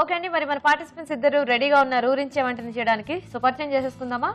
Okay అండి, మరి మన పార్టిసిపెంట్స్ ఇద్దరు రెడీగా ఉన్నారు ఊరించే వంటని చేయడానికి. సో పరిచయం చేసేసుకుందామా?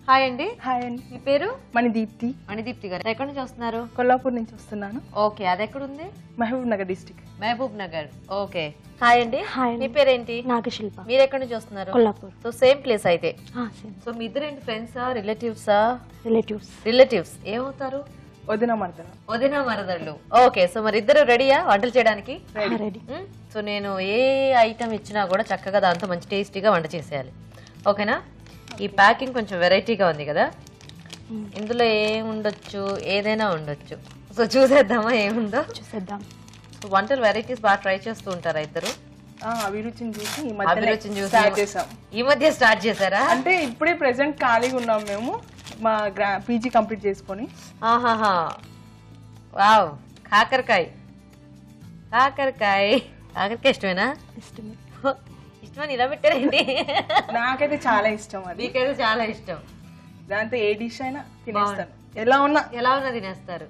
హాయ్ అండి. హాయ్ అండి. మీ పేరు? మణిదీప్తి. మణిదీప్తి గారు ఎక్కడి నుంచి వస్తున్నారు? కొల్లాపూర్ నుంచి వస్తున్నాను. ఓకే, అది ఎక్కడుంది? Mahabubnagar district. Mahabubnagar. Okay, hi అండి. మీ పేరేంటి? నాగశిల్ప. మీరు ఎక్కడి నుంచి వస్తున్నారు? కొల్లాపూర్. సో సేమ్ ప్లేస్ అయితే. సేమ్. సో మీ ఇద్దరు ఏంటి, ఫ్రెండ్సా రిలేటివ్సా? రిలేటివ్స్. రిలేటివ్స్. ఏమవుతారు? వదిన మర్దన. వదిన మరదళ్ళు. ఓకే, సో మరి ఇద్దరు రెడీయా వంటలు చేయడానికి? రెడీ. సో నేను ఏ ఐటమ్ ఇచ్చినా కూడా చక్కగా దాంతో మంచి టేస్టీగా వంట చేసేయాలి. ఓకేనా? ఈ ప్యాకింగ్ కొంచెం వెరైటీగా ఉంది కదా, ఇందులో ఏం ఉండొచ్చు? ఏదైనా ఉండొచ్చు. సో చూసేద్దామా ఏముందో? చూసేద్దాం. సో వంటలు వెరైటీస్ బాగా ట్రై చేస్తూ ఉంటారా ఇద్దరు? అభిరుచిని చూసి ఈ అభిరుచిని చూసి స్టార్ట్ చేసాం. ఈ మధ్య స్టార్ట్ చేశారా? అంటే ఇప్పుడే ప్రెసెంట్ ఖాళీగా ఉన్నాం మేము, మా పీజీ కంప్లీట్ చేసుకొని. ఆహాహా, వావ్. కాకరకాయ. కాకరకాయ కాకరకాయ ఇష్టమేనా? ఇష్టమే. ఇష్టమని ఇలా పెట్టారండి. నాకైతే చాలా ఇష్టం అది. మీకైతే చాలా ఇష్టం. దాంతో ఏ డిష్ అయినా తినేస్తాను, ఎలా ఉన్నా తినేస్తారు.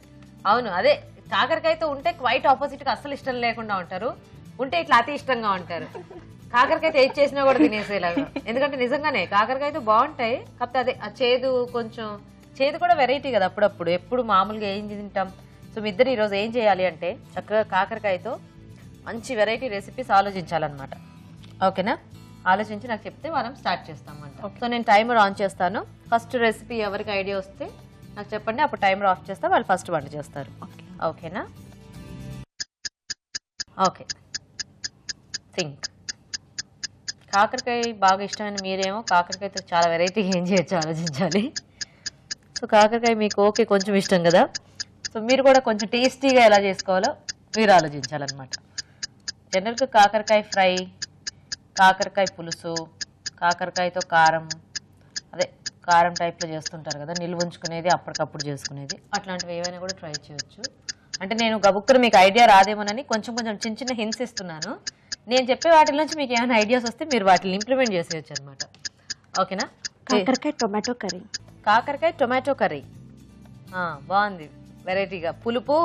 అవును, అదే కాకరకాయతో ఉంటే క్వైట్ ఆపోజిట్ గా అస్సలు ఇష్టం లేకుండా ఉంటారు, ఉంటే ఇట్లా అతి ఇష్టంగా ఉంటారు. కాకరకాయతో ఏది చేసినా కూడా తినేసేలాగా. ఎందుకంటే నిజంగానే కాకరకాయతో బాగుంటాయి, కాకపోతే అదే ఆ చేదు, కొంచెం చేదు కూడా వెరైటీ కదా అప్పుడప్పుడు. ఎప్పుడు మామూలుగా ఏం తింటాం? సో మీ ఇద్దరు ఈరోజు ఏం చేయాలి అంటే చక్కగా కాకరకాయతో మంచి వెరైటీ రెసిపీస్ ఆలోచించాలన్నమాట. ఓకేనా? ఆలోచించి నాకు చెప్తే మనం స్టార్ట్ చేస్తామంట. సో నేను టైమర్ ఆన్ చేస్తాను. ఫస్ట్ రెసిపీ ఎవరికి ఐడియా వస్తే నాకు చెప్పండి, అప్పుడు టైమర్ ఆఫ్ చేస్తా, వాళ్ళు ఫస్ట్ వంట చేస్తారు. ఓకేనా? Okay, think. కాకరకాయ బాగా ఇష్టమైన మీరేమో కాకరకాయతో చాలా వెరైటీ ఏం చేయొచ్చు ఆలోచించాలి. సో కాకరకాయ మీకు ఓకే కొంచెం ఇష్టం కదా, సో మీరు కూడా కొంచెం టేస్టీగా ఎలా చేసుకోవాలో మీరు ఆలోచించాలన్నమాట. జనరల్గా కాకరకాయ ఫ్రై, కాకరకాయ పులుసు, కాకరకాయతో కారం, అదే కారం టైప్లో చేస్తుంటారు కదా, నిల్వ ఉంచుకునేది, అప్పటికప్పుడు చేసుకునేది, అట్లాంటివి ఏవైనా కూడా ట్రై చేయొచ్చు. అంటే నేను గబుక్కున మీకు ఐడియా రాదేమోనని కొంచెం కొంచెం చిన్న చిన్న హింట్స్ ఇస్తున్నాను. నేను చెప్పే వాటి నుంచి మీకు ఏమైనా ఐడియాస్ వస్తే మీరు వాటిని ఇంప్లిమెంట్ చేసేయచ్చు అనమాట. ఓకేనా? కాకరకాయ టొమాటో కర్రీ. కాకరకాయ టొమాటో కర్రీ బాగుంది, వెరైటీగా. పులుపు,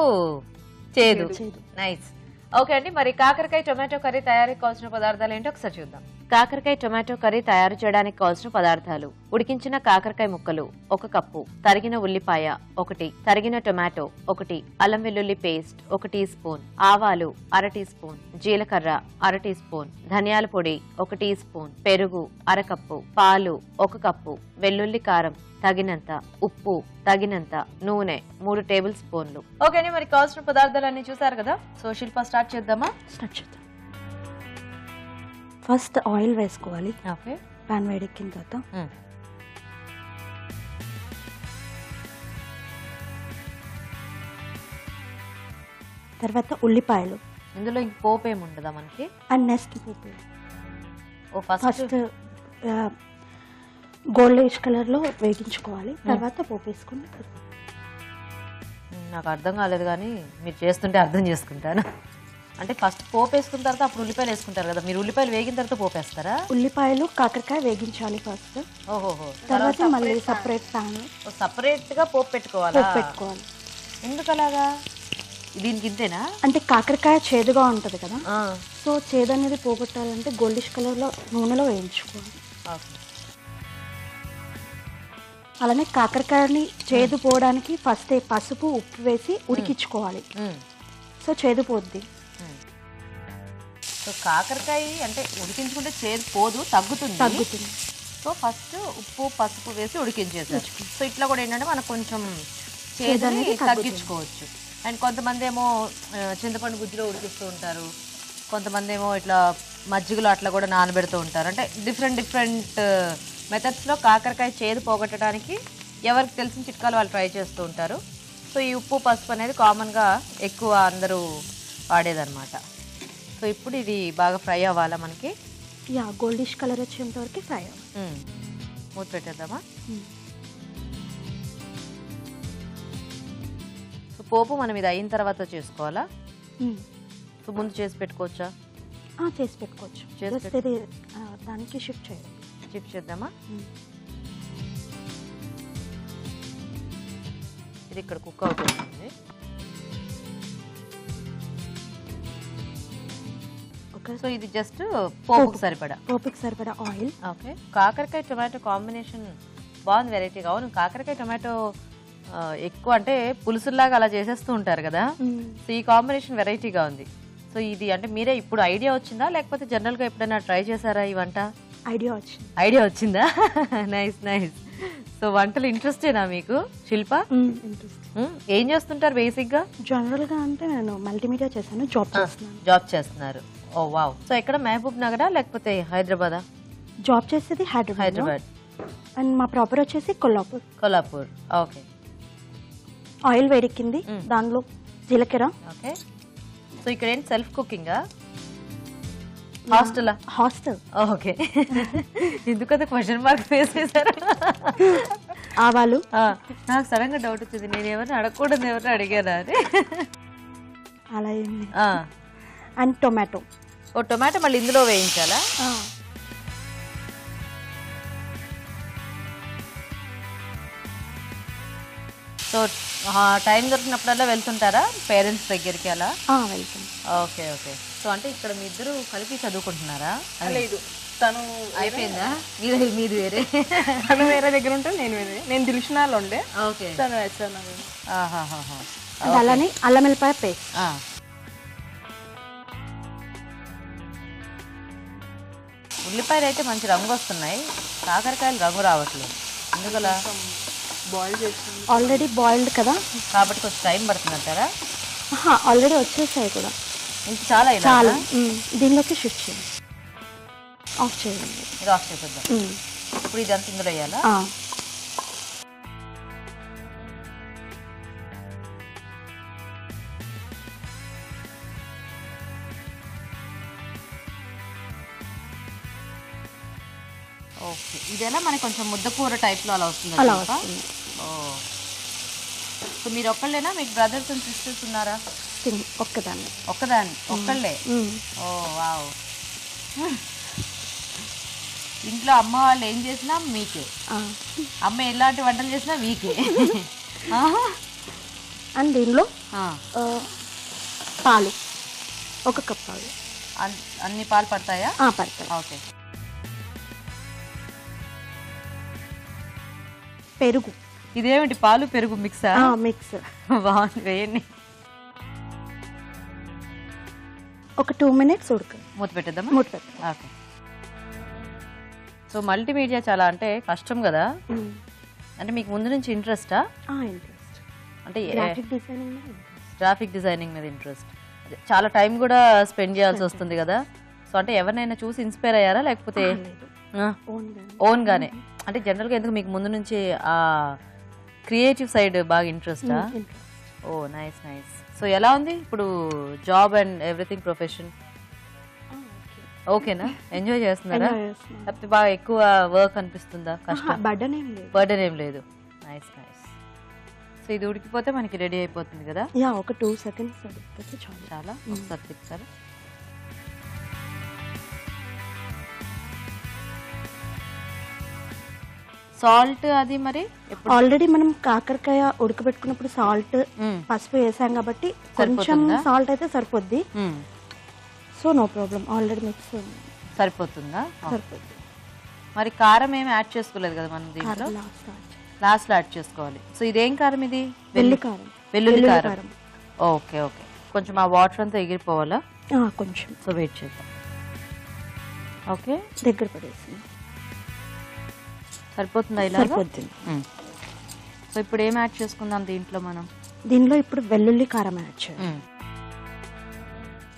చేదు. నైస్. ఓకే అండి, మరి కాకరకాయ టొమాటో కర్రీ తయారీకి కావాల్సిన పదార్థాలు ఏంటో ఒకసారి చూద్దాం. కాకరకాయ టొమాటో కర్రీ తయారు చేయడానికి కావాల్సిన పదార్థాలు: ఉడికించిన కాకరకాయ ముక్కలు 1 కప్పు, తరిగిన ఉల్లిపాయ 1, తరిగిన టొమాటో 1, అల్లం వెల్లుల్లి పేస్ట్ 1 టీ స్పూన్, ఆవాలు 1/2 టీ స్పూన్, జీలకర్ర 1/2 టీ స్పూన్, ధనియాల పొడి 1 టీ స్పూన్, పెరుగు 1/2 కప్పు, పాలు 1 కప్పు, వెల్లుల్లి కారం తగినంత, ఉప్పు తగినంత, నూనె 3 టేబుల్ స్పూన్లు. ఓకే, మరి కావాల్సిన పదార్థాలన్నీ చూసారు కదా. సో శిల్ప స్టార్ట్ చేద్దామా? స్టార్ట్ చేద్దాం. ఫస్ట్ ఆయిల్ వేసుకోవాలి. ఓకే. పాన్ వేడెక్కిన తర్వాత ఉల్లిపాయలు. ఇందులో ఇంక పోపు ఏమి ఉండదా మనకి? And next pope. First goldenish colour లో వేగించుకోవాలి, తర్వాత పోపు వేసుకుని. నాకు అర్థం కాలేదు కానీ మీరు చేస్తుంటే అర్థం చేసుకుంటాను. అంటే ఫస్ట్ పోపు వేసుకున్న తర్వాత అప్పుడు ఉల్లిపాయలు వేసుకుంటారు కదా, మీరు ఉల్లిపాయలు వేగిన తర్వాత పోపు వేస్తారా? ఉల్లిపాయలు కాకరకాయ వేగించాలి ఫస్ట్. ఓహోహో. తర్వాత మళ్ళీ సపరేట్ ప్యాన్ సపరేట్ గా పోపు పెట్టుకోవాలి. ఎందుకు అలాగా? దీనికి ఇంతేనా? అంటే కాకరకాయ చేదుగా ఉంటది కదా, సో చేదు అనేది పోగొట్టాలంటే గోల్డిష్ కలర్ లో నూనెలో వేయించుకోవాలి. అలానే కాకరకాయని చేదు పోవడానికి ఫస్ట్ పసుపు, ఉప్పు వేసి ఉడికించుకోవాలి, సో చేదు పోద్ది. సో కాకరకాయ అంటే ఉడికించుకుంటే చేదు పోదు, తగ్గుతుంది. సో ఫస్ట్ ఉప్పు, పసుపు వేసి ఉడికించేసారు. సో ఇట్లా కూడా ఏంటంటే మనకు కొంచెం చేదు అనేది తగ్గించుకోవచ్చు. అండ్ కొంతమంది ఏమో చింతపండు గుజ్జులో ఉడికిస్తూ ఉంటారు, కొంతమంది ఏమో ఇట్లా మజ్జిగలో అట్లా కూడా నానబెడుతూ ఉంటారు. అంటే డిఫరెంట్ మెథడ్స్లో కాకరకాయ చేదు పోగొట్టడానికి ఎవరికి తెలిసిన చిట్కాలు వాళ్ళు ట్రై చేస్తూ ఉంటారు. సో ఈ ఉప్పు, పసుపు అనేది కామన్గా ఎక్కువ అందరూ వాడేదన్నమాట. సో ఇప్పుడు ఇది బాగా ఫ్రై అవ్వాలా మనకి? గోల్డిష్ కలర్ వచ్చేంత వరకు ఫ్రై అవ్వాలి. మూత పెట్టేద్దామా? సో పోపు మనం ఇది అయిన తర్వాత చేసుకోవాలా? సో ముందు చేసి పెట్టుకోవచ్చా? చేసి పెట్టుకోవచ్చు. దానికి షిఫ్ట్ చేద్దామా? ఇది ఇక్కడ కుక్ అవుతుంది. సో ఇది జస్ట్ పోపుకి సరిపడా. పోపుకి సరిపడా ఆయిల్. ఓకే, కాకరకాయ టొమాటో కాంబినేషన్ బాగుంది, వెరైటీగా. అవును, కాకరకాయ టొమాటో ఎక్కువ అంటే పులుసులాగా అలా చేసేస్తూ ఉంటారు కదా, సో ఈ కాంబినేషన్ వెరైటీగా ఉంది. సో ఇది అంటే మీరే ఇప్పుడు ఐడియా వచ్చిందా, లేకపోతే జనరల్గా ఎప్పుడైనా ట్రై చేశారా ఈ వంట? ఐడియా వచ్చిందా? Nice nice. సో వంటలు ఇంట్రెస్టేనా మీకు శిల్ప? ఏం చేస్తుంటారు బేసిక్ గా? జనరల్ గా అంటే నేను మల్టీమీడియా చేశాను, జాబ్ చేస్తున్నారు. ఓ వావ్. సో ఎక్కడ, మహబూబ్ నగరా లేకపోతే హైదరాబాదా? జాబ్ చేసేది హైదరాబాద్ అండ్ మా ప్రాపర్ వచ్చేసి కొల్లాపూర్. ఓకే. ఆయిల్ వేడెక్కింది, దానిలో జీలకర్ర. ఓకే. సో ఇక్కడ ఏంటి, సెల్ఫ్ కుకింగా? హాస్టల్. ఓకే. ఎందుకంత క్వశ్చన్ మార్క్ ఫేస్ చేశారు? ఆవాలు. నాకు సడన్ గా డౌట్ వచ్చింది, నేను ఎవరిని అడగకూడదు, ఎవరిని అడిగానా అని. అలా ఏంది. And tomato. ఓ టొమాటో మళ్ళీ ఇందులో వేయించాలా? సో టైం దొరికినప్పుడల్లా వెళ్తుంటారా పేరెంట్స్ దగ్గరికి అలా? వెళ్తాం. Okay okay. సో అంటే ఇక్కడ మీ ఇద్దరు కలిపి చదువుకుంటున్నారా? లేదు, తను అయిపోయిందా? మీది వేరే? తను వేరే దగ్గర ఉంటే నేను వేరే. నేను దిల్షనాలో ఉండే. ఓకే. తను అలానే అల్లం వెల్లిపాయ పేస్ట్. ఉల్లిపాయలు అయితే మంచి రంగు వస్తున్నాయి, కాకరకాయలు రంగు రావట్లేదు ఎందుకలా? బాయిల్ చేస్తాను. ఆల్రెడీ బాయిల్డ్ కదా, కాబట్టి కొంచెం టైం పడుతుంది అంటారా? ఆల్రెడీ వచ్చేసాయి కూడా. ఇంక చాలా చాలా. దీనిలోకి షిఫ్ట్ చేయండి, ఆఫ్ చేయండి. ఇది ఆఫ్ చేసేద్దాం. ఇప్పుడు ఇదంతా ఇందులో వేయాలా? ఓకే. ఇదేలా మనకి కొంచెం ముద్దకూర టైప్లో అలా వస్తుంది? అలా వస్తుంది. ఓ, సో మీరు ఒక్కళ్ళేనా, మీకు బ్రదర్స్ అండ్ సిస్టర్స్ ఉన్నారా? ఒక్కళ్ళే. ఓ వావ్. ఇంట్లో అమ్మ వాళ్ళు ఏం చేసినా మీకే, అమ్మ ఎలాంటి వంటలు చేసినా మీకే. అండ్ దీనిలో పాలు, 1 కప్ పాలు. అన్ని పాలు పడతాయా? పడతాయి. ఓకే. పెరుగు. ఇదేమిటి, పాలు పెరుగు మిక్సా? మిక్స్. బాగుంది, వేయండి. ఒక 2 minutes మూత పెట్టేద్దామా? మూత పెట్టు. ఓకే. సో మల్టీమీడియా చాలా అంటే కష్టం కదా, అంటే మీకు ముందు నుంచి ఇంట్రెస్టా? ఇంట్రెస్ట్. అంటే గ్రాఫిక్ డిజైనింగ్ మీద ఇంట్రెస్ట్. చాలా టైం కూడా స్పెండ్ చేయాల్సి వస్తుంది కదా, సో అంటే ఎవరినైనా చూసి ఇన్స్పైర్ అయ్యారా, లేకపోతే ఓన్ గానే? అంటే జనరల్గా ఎందుకు మీకు ముందు నుంచి ఆ క్రియేటివ్ సైడ్ బాగా ఇంట్రెస్టా? ఓ నైస్ నైస్. సో ఎలా ఉంది ఇప్పుడు జాబ్ అండ్ ఎవ్రీథింగ్, ప్రొఫెషన్ ఓకేనా? ఎంజాయ్ చేస్తున్నారా? లేకపోతే బాగా ఎక్కువ వర్క్ అనిపిస్తుందా? కష్టం? బర్డెన్ ఏం లేదు. Nice nice. సో ఇది ఉడికిపోతే మనకి రెడీ అయిపోతుంది కదా? ఒక 2 seconds చాలా. ఒకసారి తిప్పుతారు. సాల్ట్ అది మరి ఆల్రెడీ మనం కాకరకాయ ఉడకబెట్టుకున్నప్పుడు సాల్ట్, పసుపు వేసాం కాబట్టి కొంచెం సాల్ట్ అయితే సరిపోద్ది. So no problem, already mix సరిపోతుందా? సరిపోతుంది. మరి కారం ఏమి యాడ్ చేసుకోలేదు కదా మనం దీంట్లో? లాస్ట్ లో యాడ్ చేసుకోవాలి. సో ఇదేం కారం ఇది? వెల్లుల్లి కారం. Okay okay. కొంచెం ఆ వాటర్ అంతా ఎగిరిపోవాలా? కొంచెం. సో వెయిట్ చేద్దాం. ఓకే, దగ్గర పడేసి. సరిపోతుందా? ఇలా సరిపోతుంది. సో ఇప్పుడు ఏం యాడ్ చేసుకుందాం దీంట్లో మనం? దీనిలో ఇప్పుడు వెల్లుల్లి కారం యాడ్ చేయాలి.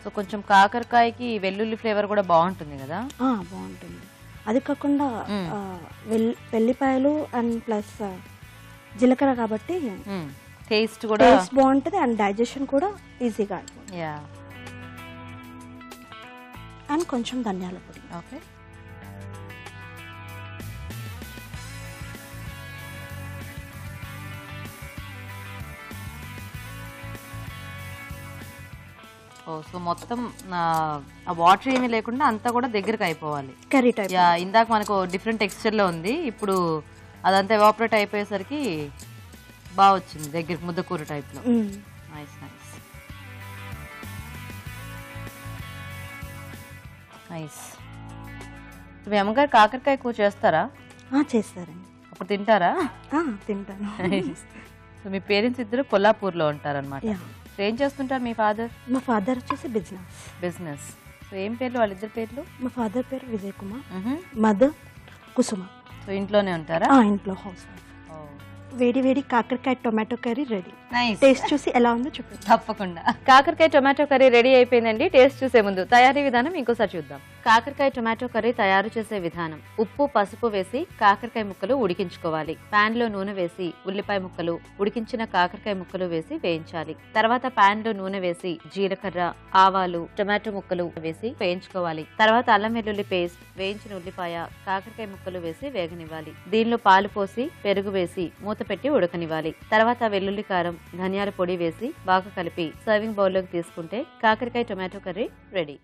సో కొంచెం కాకరకాయకి వెల్లుల్లి ఫ్లేవర్ కూడా బాగుంటుంది కదా? బాగుంటుంది. అది కాకుండా వెల్లిపాయలు అండ్ ప్లస్ జీలకర్ర కాబట్టి టేస్ట్ కూడా బాగుంటుంది అండ్ డైజెషన్ కూడా ఈజీగా అయిపోతుంది. అండ్ కొంచెం ధనియాల పొడి. ఓకే. సో మొత్తం ఆ వాటర్ ఏమీ లేకుండా అంతా కూడా దగ్గరకు అయిపోవాలి. Curry type. ఇందాక మనకు డిఫరెంట్ టెక్స్చర్ లో ఉంది, ఇప్పుడు అదంతా ఎవాపరేట్ అయిపోయేసరికి బాగా వచ్చింది దగ్గరికి, ముద్దకూర టైప్ లో. Nice nice. నైస్. మీ అమ్మగారు కాకరకాయ కూర చేస్తారా? చేస్తారండి. అప్పుడు తింటారా? తింటాను. సో మీ పేరెంట్స్ ఇద్దరు కొల్లాపూర్లో ఉంటారనమాట. Yeah. సో ఏం చేస్తుంటారు మీ ఫాదర్? మా ఫాదర్ వచ్చేసి బిజినెస్. సో ఏం పేర్లు వాళ్ళిద్దరు పేర్లు? మా ఫాదర్ పేరు విజయ్ కుమార్, మదర్ కుసుమ. సో ఇంట్లోనే ఉంటారా? ఇంట్లో హౌస్ వైఫ్. వేడి వేడి కాకరకాయ tomato curry ready. Nice. Taste చూసి ఎలా ఉందో చూపిస్తాం. తప్పకుండా. కాకరకాయ టొమాటో కర్రీ రెడీ అయిపోయిందండి. టేస్ట్ చూసే ముందు తయారీ విధానం ఇంకోసారి చూద్దాం. కాకరకాయ టొమాటో కర్రీ తయారు చేసే విధానం: ఉప్పు పసుపు వేసి కాకరకాయ ముక్కలు ఉడికించుకోవాలి. పాన్ లో నూనె వేసి ఉల్లిపాయ ముక్కలు, ఉడికించిన కాకరకాయ ముక్కలు వేసి వేయించాలి. తర్వాత పాన్ లో నూనె వేసి జీలకర్ర, ఆవాలు, టొమాటో ముక్కలు వేసి వేయించుకోవాలి. తర్వాత అల్లం వెల్లుల్లి పేస్ట్, వేయించిన ఉల్లిపాయ, కాకరకాయ ముక్కలు వేసి వేగనివ్వాలి. దీనిలో పాలు పోసి పెరుగు వేసి మూత పెట్టి ఉడకనివ్వాలి. తర్వాత వెల్లుల్లి కారం, ధనియాల పొడి వేసి బాగా కలిపి సర్వింగ్ బౌల్లోకి తీసుకుంటే కాకరకాయ టొమాటో కర్రీ రెడీ.